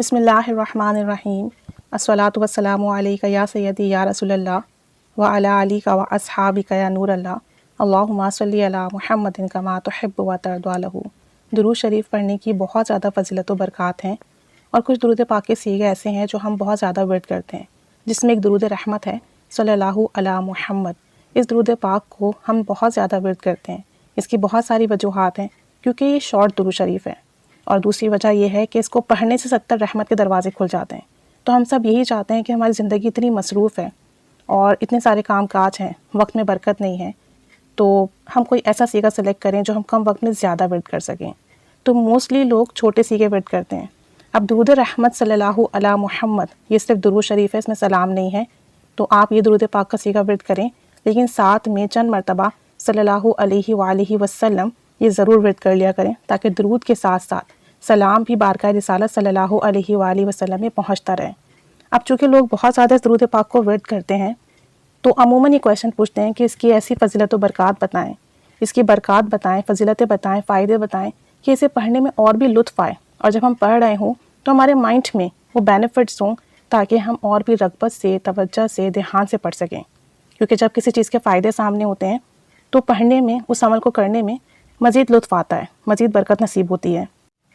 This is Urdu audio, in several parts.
بسم اللہ الرحمن الرحیم الصلاۃ والسلام علیک یا سیدی یا رسول اللہ وعلی آلک و اصحابک یا نور اللہ اللہم صلی علی محمد کما تحب و ترضی لہ۔ درود شریف پڑھنے کی بہت زیادہ فضیلت و برکات ہیں، اور کچھ درود پاک کے صیغے ایسے ہیں جو ہم بہت زیادہ ورد کرتے ہیں، جس میں ایک درود رحمت ہے صلی اللہ علی محمد۔ اس درود پاک کو ہم بہت زیادہ ورد کرتے ہیں۔ اس کی بہت ساری وجوہات ہیں، کیونکہ یہ شارٹ درود شریف ہے، اور دوسری وجہ یہ ہے کہ اس کو پڑھنے سے 70 رحمت کے دروازے کھل جاتے ہیں۔ تو ہم سب یہی چاہتے ہیں کہ ہماری زندگی اتنی مصروف ہے اور اتنے سارے کام کاج ہیں، وقت میں برکت نہیں ہے، تو ہم کوئی ایسا سیغہ سلیکٹ کریں جو ہم کم وقت میں زیادہ ورد کر سکیں۔ تو موسٹلی لوگ چھوٹے سیغے ورد کرتے ہیں۔ اب درود رحمت صلی اللہ علی محمد یہ صرف درود شریف ہے، اس میں سلام نہیں ہے، تو آپ یہ درود پاک کا سیغہ ورد کریں، لیکن ساتھ میں چند مرتبہ صلی اللہ علیہ وآلہ وسلم یہ ضرور ورد کر لیا کریں، تاکہ درود کے ساتھ ساتھ سلام بھی بارگاہ رسالت صلی اللہ علیہ وآلہ وسلم میں پہنچتا رہے۔ اب چونکہ لوگ بہت زیادہ اس درود پاک کو ورد کرتے ہیں، تو عموماً یہ کویشچن پوچھتے ہیں کہ اس کی ایسی فضیلت و برکات بتائیں، اس کی برکات بتائیں، فضیلتیں بتائیں، فائدے بتائیں کہ اسے پڑھنے میں اور بھی لطف آئے، اور جب ہم پڑھ رہے ہوں تو ہمارے مائنڈ میں وہ بینیفٹس ہوں، تاکہ ہم اور بھی رغبت سے، توجہ سے، دھیان سے پڑھ سکیں۔ کیونکہ جب کسی چیز کے فائدے سامنے ہوتے ہیں تو پڑھنے میں، اس عمل کو کرنے میں مزید لطف آتا ہے، مزید برکت نصیب ہوتی ہے،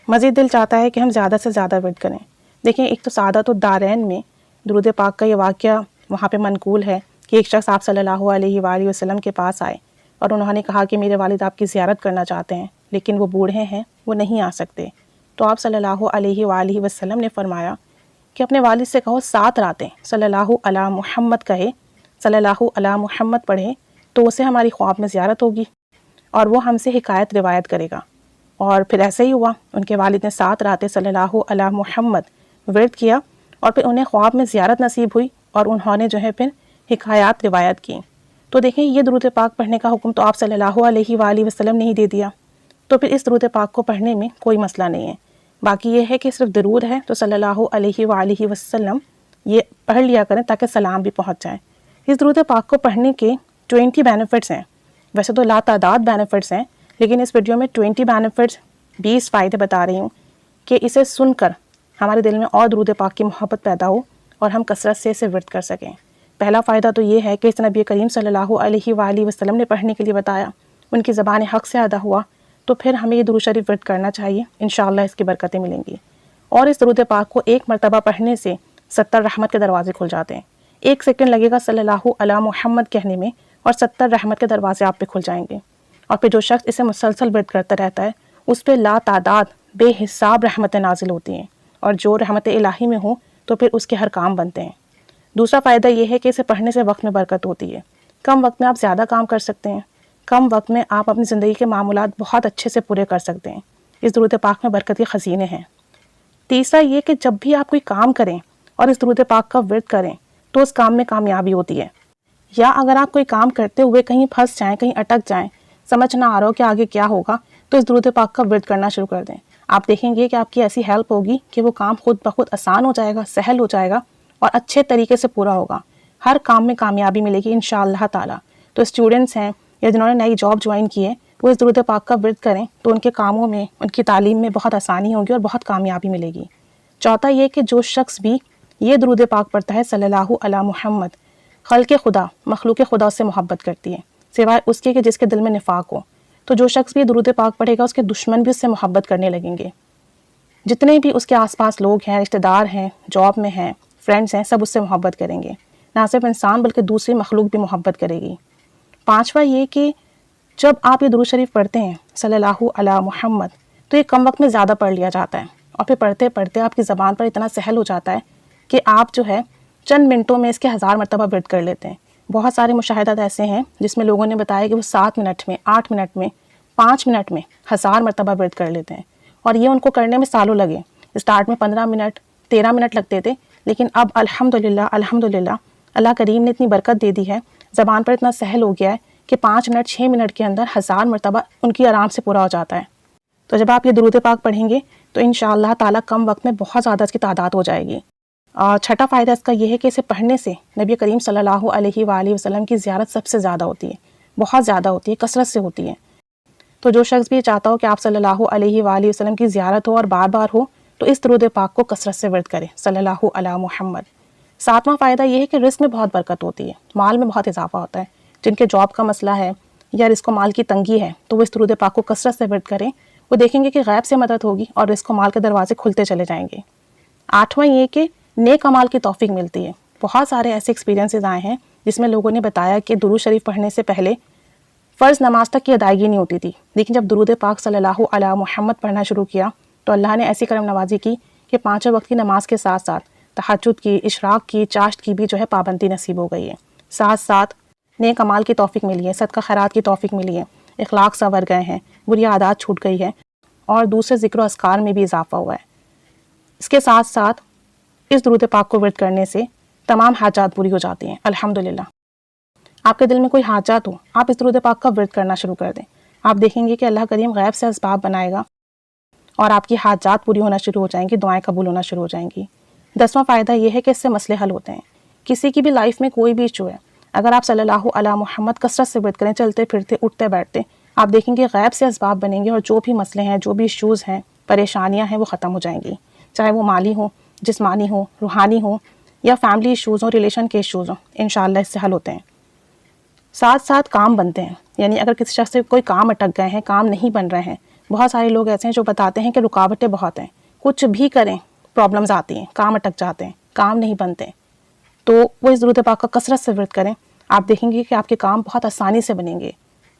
مزید دل چاہتا ہے کہ ہم زیادہ سے زیادہ ورد کریں۔ دیکھیں، ایک تو سعادت الدارین میں درود پاک کا یہ واقعہ وہاں پہ منقول ہے کہ ایک شخص آپ صلی اللہ علیہ وآلہ وسلم کے پاس آئے، اور انہوں نے کہا کہ میرے والد آپ کی زیارت کرنا چاہتے ہیں، لیکن وہ بوڑھے ہیں، وہ نہیں آ سکتے۔ تو آپ صلی اللہ علیہ وآلہ وسلم نے فرمایا کہ اپنے والد سے کہو 7 راتیں صلی اللہ علی محمد کہے، صلی اللہ علی محمد پڑھے، تو اسے ہماری خواب میں زیارت ہوگی اور وہ ہم سے حکایت روایت کرے گا۔ اور پھر ایسے ہی ہوا، ان کے والد نے 7 راتیں صلی اللہ علی محمد ورد کیا، اور پھر انہیں خواب میں زیارت نصیب ہوئی، اور انہوں نے جو ہے پھر حکایات روایت کی۔ تو دیکھیں، یہ درود پاک پڑھنے کا حکم تو آپ صلی اللہ علیہ وآلہ وسلم نے ہی دے دیا، تو پھر اس درود پاک کو پڑھنے میں کوئی مسئلہ نہیں ہے۔ باقی یہ ہے کہ صرف درود ہے تو صلی اللہ علیہ وآلہ وسلم یہ پڑھ لیا کریں، تاکہ سلام بھی پہنچ جائے۔ اس درود پاک کو پڑھنے کے 20 بینیفٹس ہیں، ویسے تو لا تعداد بینیفٹس ہیں، لیکن اس ویڈیو میں 20 بینیفٹس، 20 فائدے بتا رہی ہوں کہ اسے سن کر ہمارے دل میں اور درود پاک کی محبت پیدا ہو، اور ہم کثرت سے اسے ورد کر سکیں۔ پہلا فائدہ تو یہ ہے کہ اس نبی کریم صلی اللہ علیہ وآلہ وسلم نے پڑھنے کے لیے بتایا، ان کی زبان حق سے ادا ہوا، تو پھر ہمیں یہ درود شریف ورد کرنا چاہیے، انشاءاللہ اس کی برکتیں ملیں گی۔ اور اس درود پاک کو ایک مرتبہ پڑھنے سے 70 رحمت کے دروازے کھل جاتے ہیں۔ 1 سیکنڈ لگے گا صلی اللہ علی محمد کہنے میں، اور 70 رحمت کے دروازے آپ پہ کھل جائیں گے۔ اور پھر جو شخص اسے مسلسل ورد کرتا رہتا ہے، اس پہ لا تعداد بے حساب رحمتیں نازل ہوتی ہیں، اور جو رحمت الہی میں ہوں تو پھر اس کے ہر کام بنتے ہیں۔ دوسرا فائدہ یہ ہے کہ اسے پڑھنے سے وقت میں برکت ہوتی ہے۔ کم وقت میں آپ زیادہ کام کر سکتے ہیں، کم وقت میں آپ اپنی زندگی کے معاملات بہت اچھے سے پورے کر سکتے ہیں۔ اس درود پاک میں برکت کے خزینے ہیں۔ تیسرا یہ کہ جب بھی آپ کوئی کام کریں اور اس درود پاک کا ورد کریں تو اس کام میں کامیابی ہوتی ہے، یا اگر آپ کوئی کام کرتے ہوئے کہیں پھنس جائیں، کہیں اٹک جائیں، سمجھ نہ آ رہا ہو کہ آگے کیا ہوگا، تو اس درود پاک کا ورد کرنا شروع کر دیں۔ آپ دیکھیں گے کہ آپ کی ایسی ہیلپ ہوگی کہ وہ کام خود بخود آسان ہو جائے گا، سہل ہو جائے گا، اور اچھے طریقے سے پورا ہوگا۔ ہر کام میں کامیابی ملے گی انشاءاللہ تعالیٰ۔ تو اسٹوڈنٹس ہیں یا جنہوں نے نئی جاب جوائن کی ہے، وہ اس درود پاک کا ورد کریں تو ان کے کاموں میں، ان کی تعلیم میں بہت آسانی ہوگی اور بہت کامیابی ملے گی۔ چوتھا یہ کہ جو شخص بھی یہ درود پاک پڑھتا ہے صلی اللہ علی محمد، خلق خدا، مخلوق خدا سے محبت کرتی ہے، سوائے اس کے کہ جس کے دل میں نفاق ہو۔ تو جو شخص بھی درود پاک پڑھے گا، اس کے دشمن بھی اس سے محبت کرنے لگیں گے۔ جتنے بھی اس کے آس پاس لوگ ہیں، رشتہ دار ہیں، جاب میں ہیں، فرینڈس ہیں، سب اس سے محبت کریں گے۔ نہ صرف انسان بلکہ دوسری مخلوق بھی محبت کرے گی۔ پانچواں یہ کہ جب آپ یہ درود شریف پڑھتے ہیں صلی اللہ علی محمد، تو یہ کم وقت میں زیادہ پڑھ لیا جاتا ہے، اور پھر پڑھتے پڑھتے آپ کی زبان پر اتنا سہل ہو جاتا ہے کہ آپ جو ہے چند منٹوں میں اس کے 1000 مرتبہ ورد کر لیتے ہیں۔ بہت سارے مشاہدات ایسے ہیں جس میں لوگوں نے بتایا کہ وہ 7 منٹ میں، 8 منٹ میں، 5 منٹ میں 1000 مرتبہ ورد کر لیتے ہیں، اور یہ ان کو کرنے میں سالوں لگے۔ اسٹارٹ میں 15 منٹ، 13 منٹ لگتے تھے، لیکن اب الحمدللہ اللہ کریم نے اتنی برکت دے دی ہے، زبان پر اتنا سہل ہو گیا ہے کہ 5 منٹ، 6 منٹ کے اندر 1000 مرتبہ ان کی آرام سے پورا ہو جاتا ہے۔ تو جب آپ یہ درود پاک پڑھیں گے تو انشاءاللہ تعالیٰ کم وقت میں بہت زیادہ اس کی تعداد ہو جائے گی۔ اور چھٹا فائدہ اس کا یہ ہے کہ اسے پڑھنے سے نبی کریم صلی اللہ علیہ وآلہ وسلم کی زیارت سب سے زیادہ ہوتی ہے، بہت زیادہ ہوتی ہے، کثرت سے ہوتی ہے۔ تو جو شخص بھی چاہتا ہو کہ آپ صلی اللہ علیہ وآلہ وسلم کی زیارت ہو اور بار بار ہو، تو اس درود پاک کو کثرت سے ورد کریں صلی اللہ علی محمد۔ ساتواں فائدہ یہ ہے کہ رزق میں بہت برکت ہوتی ہے، مال میں بہت اضافہ ہوتا ہے۔ جن کے جاب کا مسئلہ ہے یا رزق و مال کی تنگی ہے تو وہ اس درود پاک کو کثرت سے ورد کریں، وہ دیکھیں گے کہ غیب سے مدد ہوگی اور رزق و مال کے دروازے کھلتے چلے جائیں گے۔ آٹھواں یہ کہ نیک اعمال کی توفیق ملتی ہے۔ بہت سارے ایسے ایکسپیرینسز آئے ہیں جس میں لوگوں نے بتایا کہ درود شریف پڑھنے سے پہلے فرض نماز تک کی ادائیگی نہیں ہوتی تھی، لیکن جب درود پاک صلی اللہ علیہ محمد پڑھنا شروع کیا تو اللہ نے ایسی کرم نوازی کی کہ 5 وقت کی نماز کے ساتھ ساتھ تہجد کی، اشراق کی، چاشت کی بھی جو ہے پابندی نصیب ہو گئی ہے۔ ساتھ ساتھ نیک اعمال کی توفیق ملی ہے، صدقہ خیرات کی توفیق ملی ہے، اخلاق سنور گئے ہیں، بری عادات چھوٹ گئی ہے اور دوسرے ذکر و اذکار میں بھی اضافہ ہوا ہے۔ اس کے ساتھ ساتھ اس درود پاک کو ورد کرنے سے تمام حاجات پوری ہو جاتی ہیں الحمدللہ۔ آپ کے دل میں کوئی حاجات ہو، آپ اس درود پاک کا ورد کرنا شروع کر دیں، آپ دیکھیں گے کہ اللہ کریم غیب سے اسباب بنائے گا اور آپ کی حاجات پوری ہونا شروع ہو جائیں گی، دعائیں قبول ہونا شروع ہو جائیں گی۔ 10واں فائدہ یہ ہے کہ اس سے مسئلے حل ہوتے ہیں۔ کسی کی بھی لائف میں کوئی بھی ایشو ہے، اگر آپ صلی اللہ علیہ محمد کثرت سے ورد کریں، چلتے پھرتے اٹھتے بیٹھتے، آپ دیکھیں گے غیب سے اسباب بنیں گے اور جو بھی مسئلے ہیں، جو بھی ایشوز ہیں، پریشانیاں ہیں، وہ ختم ہو جائیں گی، چاہے وہ مالی ہوں، جسمانی ہوں، روحانی ہوں یا فیملی ایشوز ہوں، ریلیشن کے ایشوز ہوں، انشاءاللہ اس سے حل ہوتے ہیں۔ ساتھ ساتھ کام بنتے ہیں، یعنی اگر کسی شخص سے کوئی کام اٹک گئے ہیں، کام نہیں بن رہے ہیں، بہت سارے لوگ ایسے ہیں جو بتاتے ہیں کہ رکاوٹیں بہت ہیں، کچھ بھی کریں پرابلمز آتی ہیں، کام اٹک جاتے ہیں، کام نہیں بنتے، تو وہ اس درود پاک کا کثرت سے ورد کریں، آپ دیکھیں گے کہ آپ کے کام بہت آسانی سے بنیں گے،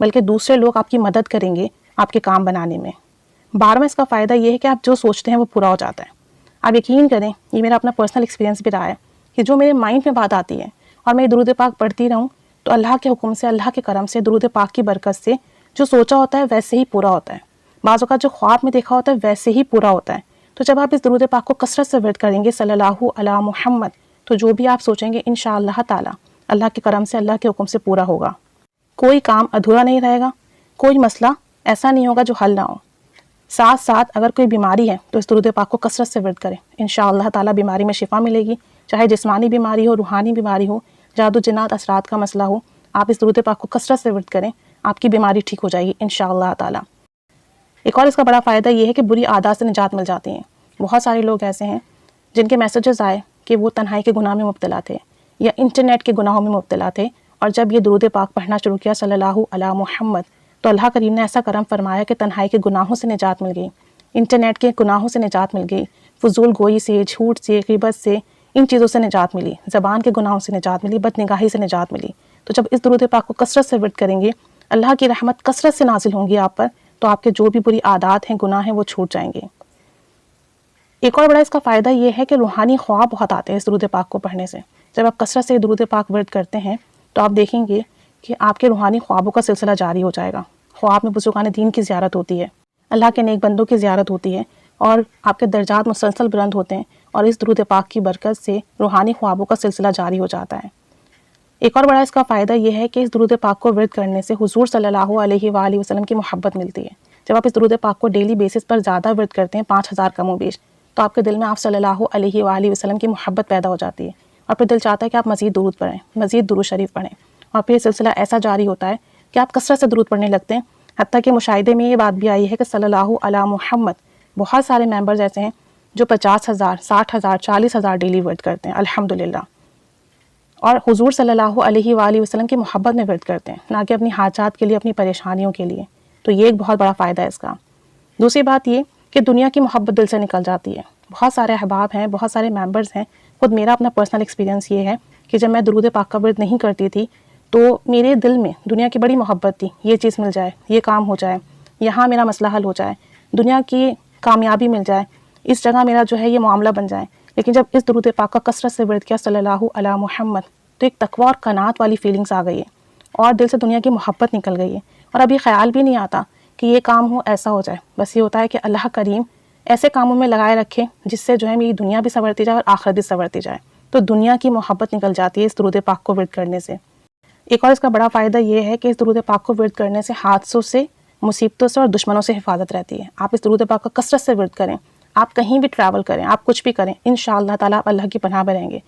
بلکہ دوسرے لوگ آپ کی مدد کریں گے آپ کے کام بنانے میں۔ 12واں اس کا فائدہ یہ ہے کہ آپ جو سوچتے ہیں وہ پورا ہو جاتا ہے۔ آپ یقین کریں، یہ میرا اپنا پرسنل ایکسپیرینس بھی رہا ہے کہ جو میرے مائنڈ میں بات آتی ہے اور میں درود پاک پڑھتی رہوں تو اللہ کے حکم سے، اللہ کے کرم سے، درود پاک کی برکت سے جو سوچا ہوتا ہے ویسے ہی پورا ہوتا ہے۔ بعض اوقات جو خواب میں دیکھا ہوتا ہے ویسے ہی پورا ہوتا ہے۔ تو جب آپ اس درود پاک کو کثرت سے ورد کریں گے صلی اللہ علیہ محمد، تو جو بھی آپ سوچیں گے انشاءاللہ تعالی اللہ کے کرم سے، اللہ کے حکم سے پورا ہوگا۔ کوئی کام ادھورا نہیں رہے گا، کوئی مسئلہ ایسا نہیں ہوگا جو حل نہ ہو۔ ساتھ ساتھ اگر کوئی بیماری ہے تو اس درود پاک کو کثرت سے ورد کریں، انشاءاللہ تعالی بیماری میں شفا ملے گی، چاہے جسمانی بیماری ہو، روحانی بیماری ہو، جادو جنات اثرات کا مسئلہ ہو، آپ اس درود پاک کو کثرت سے ورد کریں، آپ کی بیماری ٹھیک ہو جائے گی انشاءاللہ تعالی۔ ایک اور اس کا بڑا فائدہ یہ ہے کہ بری عادات سے نجات مل جاتی ہیں۔ بہت سارے لوگ ایسے ہیں جن کے میسیجز آئے کہ وہ تنہائی کے گناہ میں مبتلا تھے یا انٹرنیٹ کے گناہوں میں مبتلا تھے، اور جب یہ درود پاک پڑھنا شروع کیا صلی اللہ علیہ محمد تو اللہ کریم نے ایسا کرم فرمایا کہ تنہائی کے گناہوں سے نجات مل گئی، انٹرنیٹ کے گناہوں سے نجات مل گئی، فضول گوئی سے، جھوٹ سے، غیبت سے، ان چیزوں سے نجات ملی، زبان کے گناہوں سے نجات ملی، بد نگاہی سے نجات ملی۔ تو جب اس درود پاک کو کثرت سے ورد کریں گے، اللہ کی رحمت کثرت سے نازل ہوں گی آپ پر، تو آپ کے جو بھی بری عادات ہیں، گناہ ہیں، وہ چھوٹ جائیں گے۔ ایک اور بڑا اس کا فائدہ یہ ہے کہ روحانی خواب بہت آتے ہیں اس درود پاک کو پڑھنے سے۔ جب آپ کثرت سے درود پاک ورد کرتے ہیں تو آپ دیکھیں گے کہ آپ کے روحانی خوابوں کا سلسلہ جاری ہو جائے گا۔ خواب میں بزرگان دین کی زیارت ہوتی ہے، اللہ کے نیک بندوں کی زیارت ہوتی ہے، اور آپ کے درجات مسلسل بلند ہوتے ہیں، اور اس درود پاک کی برکت سے روحانی خوابوں کا سلسلہ جاری ہو جاتا ہے۔ ایک اور بڑا اس کا فائدہ یہ ہے کہ اس درود پاک کو ورد کرنے سے حضور صلی اللہ علیہ وآلہ وسلم کی محبت ملتی ہے۔ جب آپ اس درود پاک کو ڈیلی بیسس پر زیادہ ورد کرتے ہیں، 5000 کم و بیش، تو آپ کے دل میں آپ صلی اللہ علیہ وآلہ وسلم کی محبت پیدا ہو جاتی ہے، اور پھر دل چاہتا ہے کہ آپ مزید درود پڑھیں، مزید درود شریف پڑھیں، اور پھر سلسلہ ایسا جاری ہوتا ہے کہ آپ کثرت سے درود پڑھنے لگتے ہیں۔ حتیٰ کہ مشاہدے میں یہ بات بھی آئی ہے کہ صلی اللہ علیہ محمد بہت سارے ممبرز ایسے ہیں جو 50,000، 60,000، 40,000 ڈیلی ورد کرتے ہیں الحمدللہ، اور حضور صلی اللہ علیہ وآلہ وسلم کی محبت میں ورد کرتے ہیں، نہ کہ اپنی حاجات کے لیے، اپنی پریشانیوں کے لیے۔ تو یہ ایک بہت بڑا فائدہ ہے اس کا۔ دوسری بات یہ کہ دنیا کی محبت دل سے نکل جاتی ہے۔ بہت سارے احباب ہیں، بہت سارے ممبرز ہیں، خود میرا اپنا پرسنل ایکسپیرینس یہ ہے کہ جب میں درود پاک کا ورد نہیں کرتی تھی تو میرے دل میں دنیا کی بڑی محبت تھی، یہ چیز مل جائے، یہ کام ہو جائے، یہاں میرا مسئلہ حل ہو جائے، دنیا کی کامیابی مل جائے، اس جگہ میرا جو ہے یہ معاملہ بن جائے۔ لیکن جب اس درود پاک کا کثرت سے ورد کیا صلی اللہ علیہ محمد تو ایک تقویٰ اور قناعت والی فیلنگز آ گئی ہے، اور دل سے دنیا کی محبت نکل گئی ہے، اور ابھی خیال بھی نہیں آتا کہ یہ کام ہو، ایسا ہو جائے۔ بس یہ ہوتا ہے کہ اللہ کریم ایسے کاموں میں لگائے رکھے جس سے جو ہے میری دنیا بھی سنورتی جائے اور آخرت بھی سنورتی جائے۔ تو دنیا کی محبت نکل جاتی ہے اس درود پاک کو ورد کرنے سے۔ ایک اور اس کا بڑا فائدہ یہ ہے کہ اس درود پاک کو ورد کرنے سے حادثوں سے، مصیبتوں سے اور دشمنوں سے حفاظت رہتی ہے۔ آپ اس درود پاک کا کثرت سے ورد کریں، آپ کہیں بھی ٹریول کریں، آپ کچھ بھی کریں، انشاءاللہ تعالیٰ آپ اللہ کی پناہ میں رہیں گے،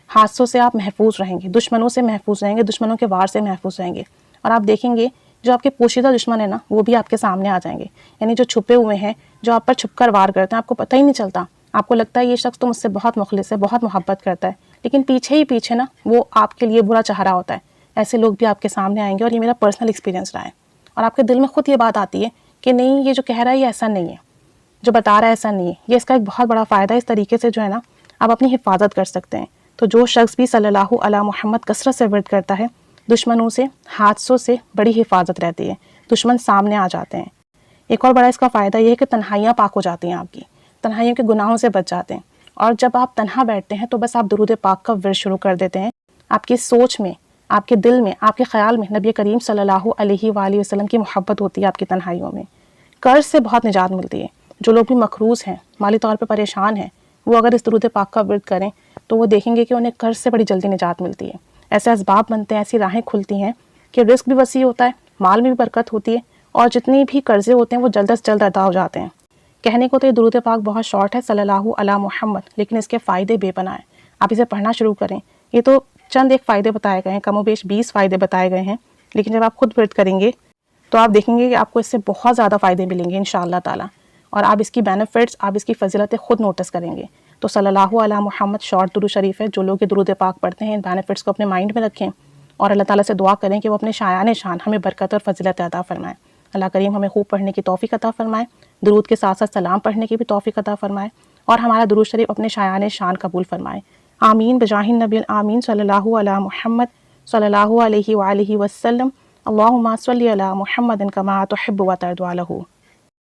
حادثوں سے آپ محفوظ رہیں گے، دشمنوں سے محفوظ رہیں گے، دشمنوں کے وار سے محفوظ رہیں گے، اور آپ دیکھیں گے جو آپ کے پوشیدہ دشمن ہیں نا، وہ بھی آپ کے سامنے آ جائیں گے، یعنی جو چھپے ہوئے ہیں، جو آپ پر چھپ کر وار کرتے ہیں، آپ کو پتہ ہی نہیں چلتا آپ کو لگتا ہے یہ شخص تو مجھ سے بہت مخلص ہے، بہت محبت کرتا ہے، لیکن پیچھے ہی پیچھے نا وہ آپ کے لیے برا چاہ رہا ہوتا ہے۔ ایسے لوگ بھی آپ کے سامنے آئیں گے، اور یہ میرا پرسنل ایکسپیرینس رہا ہے، اور آپ کے دل میں خود یہ بات آتی ہے کہ نہیں، یہ جو کہہ رہا ہے یہ ایسا نہیں ہے، جو بتا رہا ہے ایسا نہیں ہے۔ یہ اس کا ایک بہت بڑا فائدہ ہے، اس طریقے سے جو ہے نا آپ اپنی حفاظت کر سکتے ہیں۔ تو جو شخص بھی صلی اللہ علی محمد کثرت سے ورد کرتا ہے، دشمنوں سے، حادثوں سے بڑی حفاظت رہتی ہے، دشمن سامنے آ جاتے ہیں۔ ایک اور بڑا اس کا فائدہ یہ ہے کہ تنہائیاں پاک ہو جاتی ہیں، آپ کی تنہائیوں کے گناہوں سے بچ جاتے ہیں۔ اور جب آپ تنہا بیٹھتے ہیں تو بس آپ درود پاک کا ورد شروع کر دیتے ہیں، آپ کی سوچ میں، آپ کے دل میں، آپ کے خیال میں نبی کریم صلی اللہ علیہ وآلہ وسلم کی محبت ہوتی ہے۔ آپ کی تنہائیوں میں قرض سے بہت نجات ملتی ہے۔ جو لوگ بھی مقروض ہیں، مالی طور پہ پریشان ہیں، وہ اگر اس درود پاک کا ورد کریں تو وہ دیکھیں گے کہ انہیں قرض سے بڑی جلدی نجات ملتی ہے۔ ایسے اسباب بنتے ہیں، ایسی راہیں کھلتی ہیں کہ رزق بھی وسیع ہوتا ہے، مال میں بھی برکت ہوتی ہے، اور جتنی بھی قرضے ہوتے ہیں وہ جلد از جلد ادا ہو جاتے ہیں۔ کہنے کو تو یہ درود پاک بہت شارٹ ہے، صلی اللہ علی محمد، لیکن اس کے فائدے بے پناہ ہیں۔ آپ اسے پڑھنا شروع کریں۔ یہ تو چند ایک فائدے بتائے گئے ہیں، کم و بیش 20 فائدے بتائے گئے ہیں، لیکن جب آپ خود ورد کریں گے تو آپ دیکھیں گے کہ آپ کو اس سے بہت زیادہ فائدے ملیں گے انشاءاللہ تعالیٰ، اور آپ اس کی بینیفٹس، آپ اس کی فضیلتیں خود نوٹس کریں گے۔ تو صلی اللہ علی محمد شارٹ درود شریف ہے۔ جو لوگ یہ درود پاک پڑھتے ہیں، ان بینیفٹس کو اپنے مائنڈ میں رکھیں، اور اللہ تعالیٰ سے دعا کریں کہ وہ اپنے شایان شان ہمیں برکت اور فضیلت عطا فرمائے۔ اللہ کریم ہمیں خوب پڑھنے کی توفیق عطا فرمائے، درود کے ساتھ ساتھ سلام پڑھنے کی بھی توفیق عطا فرمائے، اور ہمارا درود شریف اپنے شایان شان قبول فرمائے۔ آمین بجاہ النبی آمین صلی اللہ علی محمد صلی اللہ علیہ وآلہ وسلم۔ اللہم صلی علی محمد کما تحب و ترضی عنہ۔